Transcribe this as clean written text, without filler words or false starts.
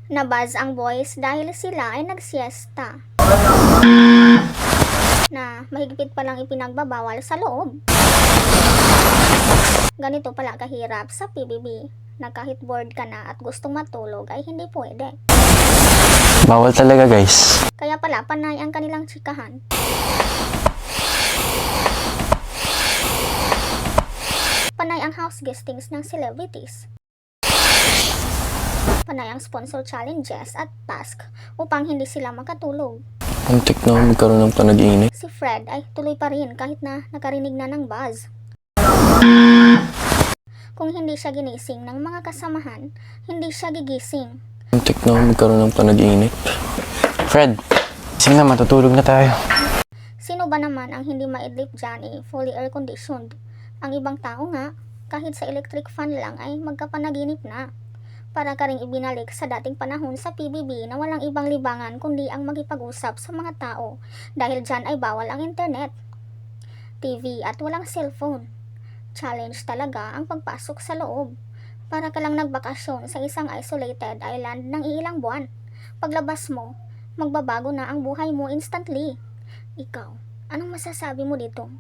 Nabuzz ang boys dahil sila ay nagsiesta. Na mahigpit palang ipinagbabawal sa loob. Ganito pala kahirap sa PBB na kahit bored ka na at gustong matulog ay hindi pwede. Bawal talaga, guys. Kaya pala panay ang kanilang tsikahan. Panay ang house guestings ng celebrities. Panay ang sponsor challenges at task upang hindi sila makatulog. Muntik na magkaroon ng panag-inip. Si Fred ay tuloy pa rin kahit na nakarinig na ng buzz. Kung hindi siya ginising ng mga kasamahan, hindi siya gigising. Muntik na magkaroon ng panag-inip. Fred, sige na, matutulog na tayo. Sino ba naman ang hindi maidlip dyan fully air conditioned? Ang ibang tao nga, kahit sa electric fan lang ay magkapanaginip na. Para ka ring ibinalik sa dating panahon sa PBB na walang ibang libangan kundi ang makipag-usap sa mga tao dahil dyan ay bawal ang internet, TV at walang cellphone. Challenge talaga ang pagpasok sa loob. Para ka lang nagbakasyon sa isang isolated island ng ilang buwan. Paglabas mo, magbabago na ang buhay mo instantly. Ikaw, anong masasabi mo dito?